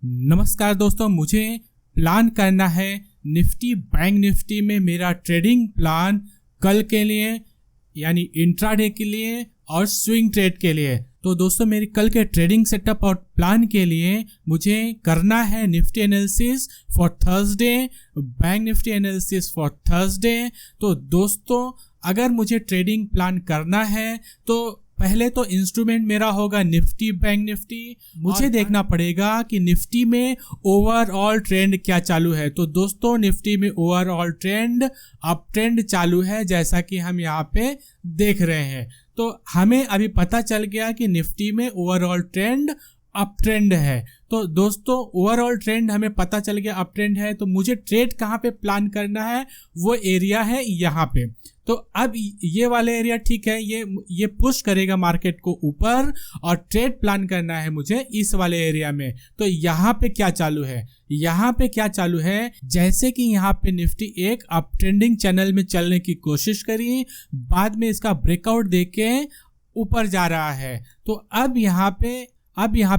नमस्कार दोस्तों, मुझे प्लान करना है निफ्टी बैंक निफ्टी में मेरा ट्रेडिंग प्लान कल के लिए यानी इंट्राडे के लिए और स्विंग ट्रेड के लिए। तो दोस्तों मेरी कल के ट्रेडिंग सेटअप और प्लान के लिए मुझे करना है Nifty analysis for Thursday, bank Nifty analysis for Thursday. तो दोस्तों अगर मुझे ट्रेडिंग प्लान करना है तो पहले तो इंस्ट्रूमेंट मेरा होगा निफ्टी बैंक निफ्टी। मुझे देखना पड़ेगा कि निफ्टी में ओवरऑल ट्रेंड क्या चालू है। तो दोस्तों निफ्टी में ओवरऑल ट्रेंड अप ट्रेंड चालू है, जैसा कि हम यहाँ पे देख रहे हैं। तो हमें अभी पता चल गया कि निफ्टी में ओवरऑल ट्रेंड अप ट्रेंड है। तो दोस्तों ओवरऑल ट्रेंड हमें पता चल गया अप ट्रेंड है, तो मुझे ट्रेड कहाँ पे प्लान करना है, वो एरिया है यहाँ पे। तो अब ये वाला एरिया ठीक है, ये पुश करेगा मार्केट को ऊपर और ट्रेड प्लान करना है मुझे इस वाले एरिया में। तो यहाँ पे क्या चालू है, यहाँ पे क्या चालू है, जैसे कि यहाँ पे निफ्टी एक अप ट्रेंडिंग चैनल में चलने की कोशिश करी, बाद में इसका ब्रेकआउट देके ऊपर जा रहा है। तो अब यहाँ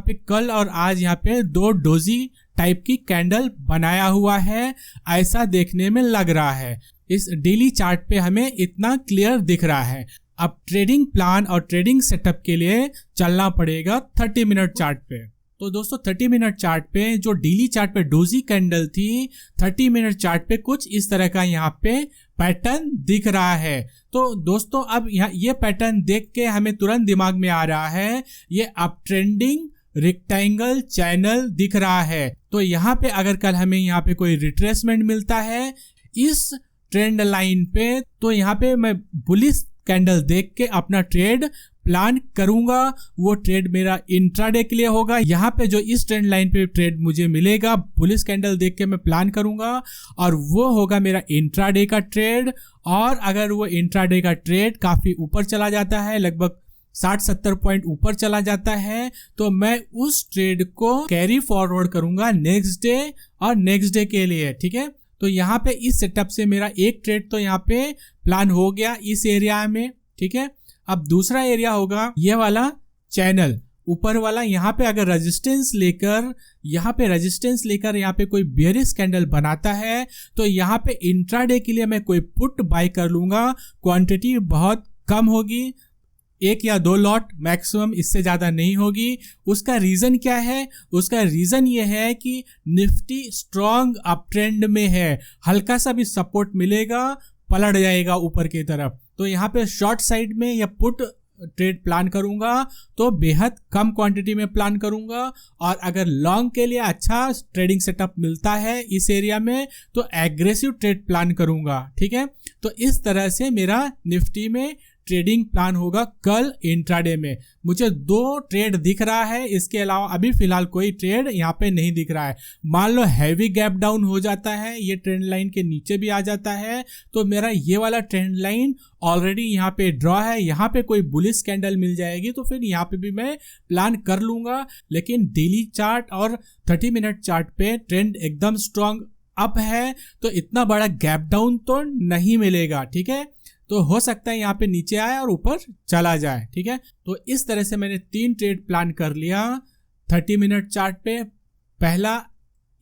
पे कल और आज यहाँ पे दो डोजी टाइप की कैंडल बनाया हुआ है, ऐसा देखने में लग रहा है। इस डेली चार्ट पे हमें इतना क्लियर दिख रहा है। अब ट्रेडिंग प्लान और ट्रेडिंग सेटअप के लिए चलना पड़ेगा 30 मिनट चार्ट पे। तो दोस्तों 30 मिनट चार्ट पे जो डेली चार्ट पे डोजी कैंडल थी, 30 मिनट चार्ट पे कुछ इस तरह का यहाँ पे पैटर्न दिख रहा है। तो दोस्तों अब यहाँ ये पैटर्न देख के हमें तुरंत दिमाग में आ रहा है ये अप ट्रेंडिंग रेक्टेंगल चैनल दिख रहा है। तो यहाँ पे अगर कल हमें यहाँ पे कोई रिट्रेसमेंट मिलता है इस ट्रेंड लाइन पे, तो यहाँ पे मैं बुलिश कैंडल देख के अपना ट्रेड प्लान करूंगा। वो ट्रेड मेरा इंट्राडे के लिए होगा। यहाँ पे जो इस ट्रेंड लाइन पे ट्रेड मुझे मिलेगा बुलिश कैंडल देख के मैं प्लान करूंगा और वो होगा मेरा इंट्राडे का ट्रेड। और अगर वो इंट्राडे का ट्रेड काफी ऊपर चला जाता है, लगभग 60-70 पॉइंट ऊपर चला जाता है, तो मैं उस ट्रेड को कैरी फॉरवर्ड करूंगा नेक्स्ट डे और नेक्स्ट डे के लिए। ठीक है, तो यहाँ पे इस सेटअप से मेरा एक ट्रेड तो यहाँ पे प्लान हो गया इस एरिया में। ठीक है, अब दूसरा एरिया होगा ये वाला चैनल ऊपर वाला। यहाँ पे अगर रेजिस्टेंस लेकर यहाँ पे कोई बेयरिश कैंडल बनाता है तो यहाँ पे इंट्राडे के लिए मैं कोई पुट बाय कर लूंगा। क्वांटिटी बहुत कम होगी, 1 या 2 लॉट मैक्सिमम, इससे ज़्यादा नहीं होगी। उसका रीज़न क्या है? उसका रीज़न ये है कि निफ्टी स्ट्रॉन्ग अप ट्रेंड में है, हल्का सा भी सपोर्ट मिलेगा पलट जाएगा ऊपर की तरफ। तो यहाँ पे शॉर्ट साइड में या पुट ट्रेड प्लान करूंगा तो बेहद कम क्वांटिटी में प्लान करूंगा। और अगर लॉन्ग के लिए अच्छा ट्रेडिंग सेटअप मिलता है इस एरिया में तो एग्रेसिव ट्रेड प्लान करूंगा। ठीक है, तो इस तरह से मेरा निफ्टी में ट्रेडिंग प्लान होगा कल इंट्राडे में। मुझे 2 ट्रेड दिख रहा है, इसके अलावा अभी फिलहाल कोई ट्रेड यहाँ पे नहीं दिख रहा है। मान लो हैवी गैप डाउन हो जाता है, ये ट्रेंड लाइन के नीचे भी आ जाता है, तो मेरा ये वाला ट्रेंड लाइन ऑलरेडी यहाँ पे ड्रॉ है। यहाँ पे कोई बुलिश कैंडल मिल जाएगी तो फिर यहाँ पे भी मैं प्लान कर लूंगा। लेकिन डेली चार्ट और 30 मिनट चार्ट पे ट्रेंड एकदम स्ट्रॉन्ग अप है, तो इतना बड़ा गैप डाउन तो नहीं मिलेगा। ठीक है, तो हो सकता है यहाँ पे नीचे आए और ऊपर चला जाए। ठीक है, तो इस तरह से मैंने 3 ट्रेड प्लान कर लिया 30 मिनट चार्ट पे। पहला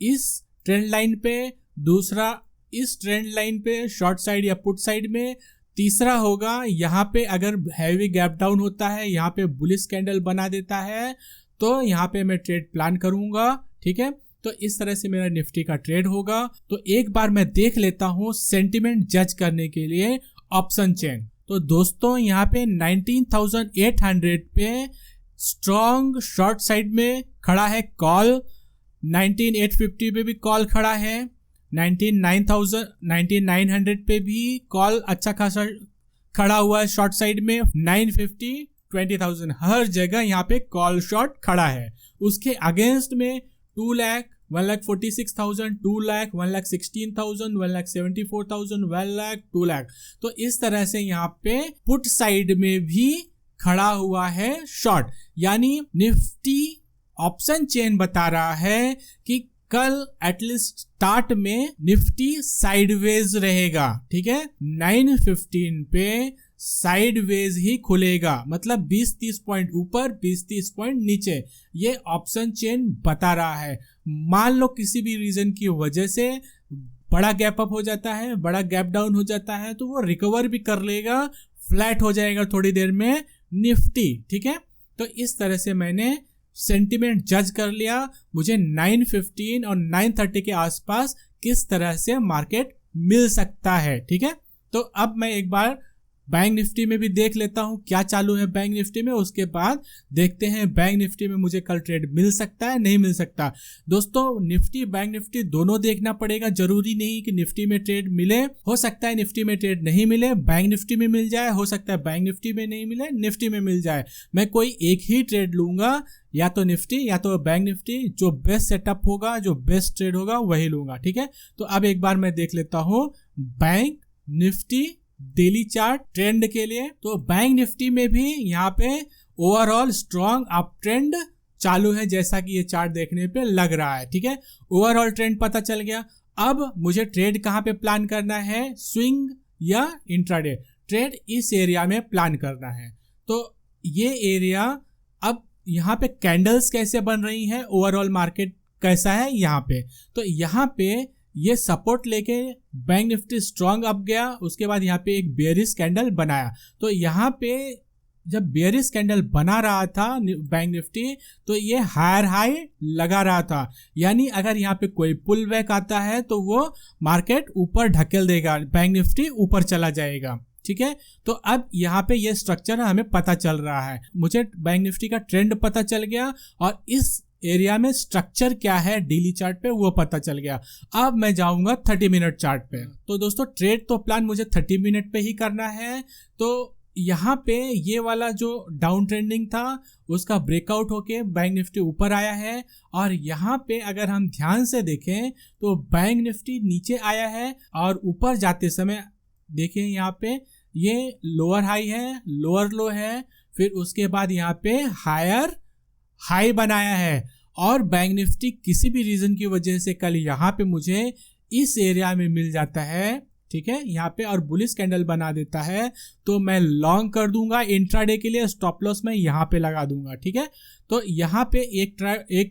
इस ट्रेंड लाइन पे, दूसरा इस ट्रेंड लाइन पे शॉर्ट साइड या पुट साइड में, तीसरा होगा यहाँ पे अगर हैवी गैप डाउन होता है, यहाँ पे बुलिश कैंडल बना देता है तो यहाँ पे मैं ट्रेड प्लान करूंगा। ठीक है, तो इस तरह से मेरा निफ्टी का ट्रेड होगा। तो एक बार मैं देख लेता हूँ सेंटिमेंट जज करने के लिए ऑप्शन चेन। तो दोस्तों यहाँ पे 19,800 पे स्ट्रॉन्ग शॉर्ट साइड में खड़ा है कॉल, 19,850 पे भी कॉल खड़ा है, 19,900 पे भी कॉल अच्छा खासा खड़ा हुआ है शॉर्ट साइड में, 950, 20,000 हर जगह यहाँ पे कॉल शॉर्ट खड़ा है। उसके अगेंस्ट में 2 लाख, 1,46,000, 2 लाख, 1,16,000, 1,74,000, 1 लाख, 2 लाख। तो इस तरह से यहाँ पे पुट साइड में भी खड़ा हुआ है शॉर्ट। यानी निफ्टी ऑप्शन चेन बता रहा है कि कल एटलीस्ट स्टार्ट में निफ्टी साइडवेज रहेगा। ठीक है, 915 पे साइडवेज ही खुलेगा, मतलब 20-30 पॉइंट ऊपर 20-30 पॉइंट नीचे, ये ऑप्शन चेन बता रहा है। मान लो किसी भी रीजन की वजह से बड़ा गैप अप हो जाता है, बड़ा गैप डाउन हो जाता है, तो वो रिकवर भी कर लेगा, फ्लैट हो जाएगा थोड़ी देर में निफ्टी। ठीक है, तो इस तरह से मैंने सेंटिमेंट जज कर लिया, मुझे 9:15 और 9:30 के आसपास किस तरह से मार्केट मिल सकता है। ठीक है, तो अब मैं एक बार बैंक निफ्टी में भी देख लेता हूं क्या चालू है बैंक निफ्टी में, उसके बाद देखते हैं बैंक निफ्टी में मुझे कल ट्रेड मिल सकता है नहीं मिल सकता। दोस्तों निफ्टी बैंक निफ्टी दोनों देखना पड़ेगा, जरूरी नहीं कि निफ्टी में ट्रेड मिले, हो सकता है निफ्टी में ट्रेड नहीं मिले, बैंक निफ्टी में मिल जाए, हो सकता है बैंक निफ्टी में नहीं मिले, निफ्टी में मिल जाए। मैं कोई एक ही ट्रेड लूंगा, या तो निफ्टी या तो बैंक निफ्टी, जो बेस्ट सेटअप होगा, जो बेस्ट ट्रेड होगा वही लूंगा। ठीक है, तो अब एक बार मैं देख लेता हूं bank Nifty daily chart trend के लिए। तो बैंक निफ्टी में भी यहाँ पे ओवरऑल स्ट्रॉन्ग अप ट्रेंड चालू है, जैसा कि ये चार्ट देखने पे लग रहा है। ठीक है, ओवरऑल ट्रेंड पता चल गया। अब मुझे ट्रेड कहाँ पे प्लान करना है, स्विंग या इंट्राडे ट्रेड, इस एरिया में प्लान करना है। तो ये एरिया, अब यहाँ पे कैंडल्स कैसे बन रही हैं, ओवरऑल मार्केट कैसा है यहाँ पे, तो यहाँ पे ये सपोर्ट लेके बैंक निफ्टी स्ट्रॉन्ग अप गया, उसके बाद यहाँ पे एक बेयरिश कैंडल बनाया। तो यहाँ पे जब बेयरिश कैंडल बना रहा था बैंक निफ्टी, तो ये हायर हाई लगा रहा था, यानी अगर यहाँ पे कोई पुल बैक आता है तो वो मार्केट ऊपर ढकेल देगा, बैंक निफ्टी ऊपर चला जाएगा। ठीक है, तो अब यहाँ पे ये स्ट्रक्चर हमें पता चल रहा है, मुझे बैंक निफ्टी का ट्रेंड पता चल गया और इस एरिया में स्ट्रक्चर क्या है डेली चार्ट पे वो पता चल गया। अब मैं जाऊंगा 30 मिनट चार्ट पे। तो दोस्तों ट्रेड तो प्लान मुझे 30 मिनट पे ही करना है। तो यहाँ पे ये वाला जो डाउन ट्रेंडिंग था उसका ब्रेकआउट होके बैंक निफ्टी ऊपर आया है, और यहाँ पे अगर हम ध्यान से देखें तो बैंक निफ्टी नीचे आया है और ऊपर जाते समय देखिए यहाँ पे ये लोअर हाई है, लोअर लो है, फिर उसके बाद यहाँ पे हायर हाई बनाया है, और बैंक निफ्टी किसी भी रीजन की वजह से कल यहाँ पे मुझे इस एरिया में मिल जाता है। ठीक है, यहाँ पे और बुलिश कैंडल बना देता है, तो मैं लॉन्ग कर दूंगा इंट्राडे के लिए, स्टॉप लॉस मैं यहाँ पे लगा दूंगा। ठीक है, तो यहाँ पे एक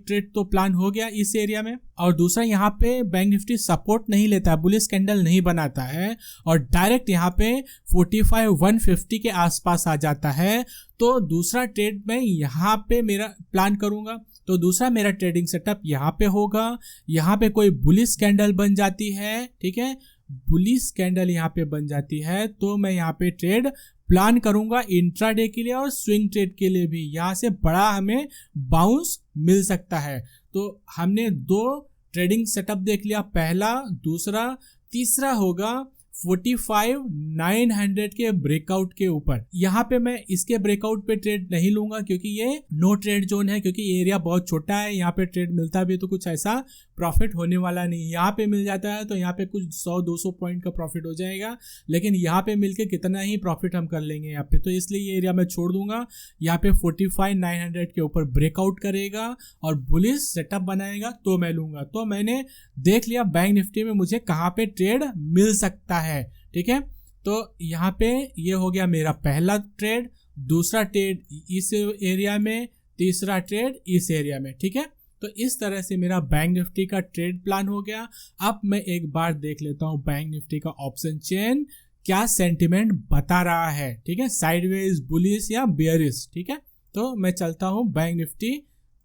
ट्रेड तो प्लान हो गया इस एरिया में, और दूसरा यहाँ पे बैंक निफ्टी सपोर्ट नहीं लेता है, बुलिश कैंडल नहीं बनाता है और डायरेक्ट यहाँ पे 45,150 के आसपास आ जाता है। तो दूसरा ट्रेड मैं यहाँ पे मेरा प्लान करूंगा। तो दूसरा मेरा ट्रेडिंग सेटअप यहाँ पे होगा, यहाँ पे कोई बुलिश कैंडल बन जाती है। ठीक है, बुलिश कैंडल यहाँ पे बन जाती है तो मैं यहाँ पे ट्रेड प्लान करूंगा इंट्राडे के लिए और स्विंग ट्रेड के लिए भी, यहाँ से बड़ा हमें बाउंस मिल सकता है। तो हमने 2 ट्रेडिंग सेटअप देख लिया, पहला, दूसरा, तीसरा होगा 45,900 के ब्रेकआउट के ऊपर। यहाँ पे मैं इसके ब्रेकआउट पे ट्रेड नहीं लूंगा क्योंकि ये नो ट्रेड जोन है, क्योंकि एरिया बहुत छोटा है, यहाँ पे ट्रेड मिलता भी तो कुछ ऐसा प्रॉफिट होने वाला नहीं। यहाँ पे मिल जाता है तो यहाँ पे कुछ 100-200 पॉइंट का प्रॉफिट हो जाएगा, लेकिन यहाँ पे मिलके कितना ही प्रॉफिट हम कर लेंगे यहाँ पे, तो इसलिए ये एरिया मैं छोड़ दूंगा। यहाँ पे 45,900 के ऊपर ब्रेकआउट करेगा और बुलिश सेटअप बनाएगा तो मैं लूंगा। तो मैंने देख लिया बैंक निफ्टी में मुझे कहाँ पे ट्रेड मिल सकता है। ठीक है, तो यहाँ पे ये हो गया मेरा पहला ट्रेड, दूसरा ट्रेड इस एरिया में, तीसरा ट्रेड इस एरिया में। ठीक है, तो इस तरह से मेरा बैंक निफ्टी का ट्रेड प्लान हो गया। अब मैं एक बार देख लेता हूँ बैंक निफ्टी का ऑप्शन चेन क्या सेंटिमेंट बता रहा है। ठीक है, साइडवेज, बुलिश या बेयरिश। ठीक है, तो मैं चलता हूँ बैंक निफ्टी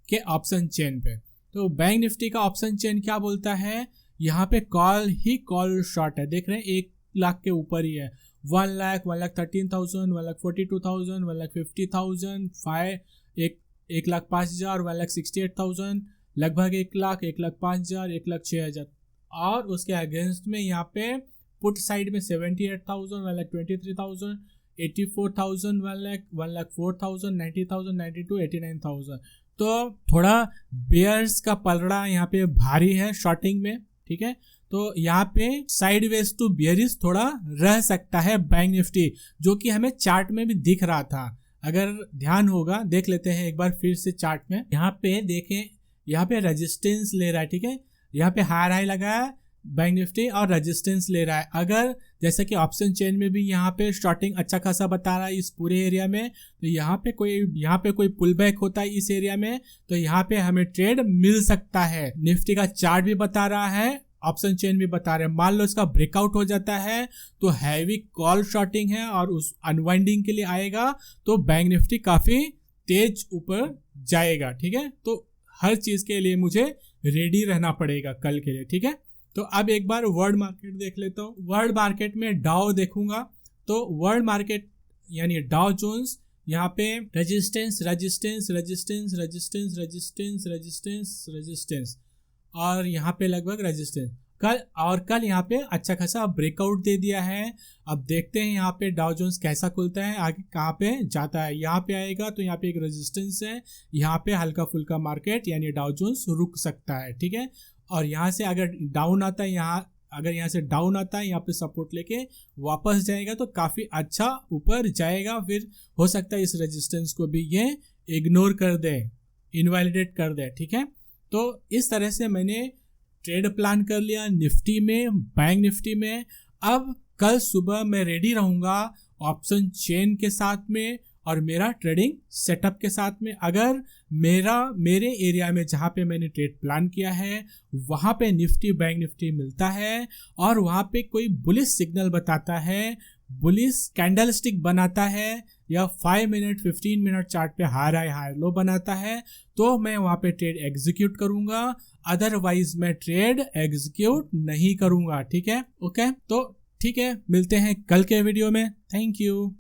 के ऑप्शन चेन पे। तो बैंक निफ्टी का ऑप्शन चेन क्या बोलता है, यहाँ पे कॉल ही कॉल शॉर्ट है, देख रहे हैं 1 लाख के ऊपर ही है, 1 लाख, 1,13,000, 1,42,000, 1,50,000, 1,05,000, 1,68,000, लगभग 1 लाख, 1,05,000, 1,06,000, और उसके अगेंस्ट में यहाँ पे पुट साइड में 78,000, 1,23,000, 84,000, 1,04,000, 90,000, 92,000, 89,000। तो थोड़ा बेयर्स का पलड़ा यहाँ पे भारी है शॉर्टिंग में। ठीक है, तो यहाँ पे साइडवेज टू बेयरिश थोड़ा रह सकता है बैंक निफ्टी, जो कि हमें चार्ट में भी दिख रहा था। अगर ध्यान होगा, देख लेते हैं एक बार फिर से चार्ट में। यहाँ पे देखें, यहाँ पे रेजिस्टेंस ले रहा है। ठीक है, यहाँ पे हायर हाई लगाया, बैंक निफ्टी और रेजिस्टेंस ले रहा है। अगर जैसे कि ऑप्शन चेन में भी यहाँ पे स्टार्टिंग अच्छा खासा बता रहा है इस पूरे एरिया में, तो यहाँ पे कोई पुल बैक होता है इस एरिया में, तो यहाँ पे हमें ट्रेड मिल सकता है। निफ्टी का चार्ट भी बता रहा है, ऑप्शन चेन भी बता रहे हैं। मान लो इसका ब्रेकआउट हो जाता है तो हैवी कॉल शॉर्टिंग है और उस अनवाइंडिंग के लिए आएगा, तो बैंक निफ्टी काफी तेज ऊपर जाएगा। ठीक है, तो हर चीज के लिए मुझे रेडी रहना पड़ेगा कल के लिए। ठीक है, तो अब एक बार वर्ल्ड मार्केट देख लेता हूँ। वर्ल्ड मार्केट में डाउ देखूंगा तो वर्ल्ड मार्केट यानी डाउ जोन्स यहाँ पे resistance resistance resistance resistance resistance resistance resistance और यहाँ पे लगभग रेजिस्टेंस कल यहाँ पे अच्छा खासा ब्रेकआउट दे दिया है। अब देखते हैं यहाँ पे डाउ जोन्स कैसा खुलता है, आगे कहाँ पे जाता है। यहाँ पे आएगा तो यहाँ पे एक रेजिस्टेंस है, यहाँ पे हल्का फुल्का मार्केट यानी डाउ जोन्स रुक सकता है। ठीक है, और यहाँ से अगर डाउन आता है, यहाँ से डाउन आता है, यहाँ पे सपोर्ट लेके वापस जाएगा तो काफी अच्छा ऊपर जाएगा। फिर हो सकता है इस रेजिस्टेंस को भी ये इग्नोर कर दे, इनवैलिडेट कर दे। ठीक है, तो इस तरह से मैंने ट्रेड प्लान कर लिया निफ्टी में, बैंक निफ्टी में। अब कल सुबह मैं रेडी रहूंगा ऑप्शन चेन के साथ में और मेरा ट्रेडिंग सेटअप के साथ में। अगर मेरे एरिया में जहाँ पे मैंने ट्रेड प्लान किया है वहाँ पे निफ्टी बैंक निफ्टी मिलता है और वहाँ पे कोई बुलिश सिग्नल बताता है, बुलिश कैंडल स्टिक बनाता है या 5 मिनट 15 मिनट चार्ट पे हाई हाई हाई लो बनाता है, तो मैं वहाँ पे ट्रेड एग्जीक्यूट करूँगा, अदरवाइज मैं ट्रेड एग्जीक्यूट नहीं करूँगा। ठीक है, ओके, तो ठीक है, मिलते हैं कल के वीडियो में। Thank you.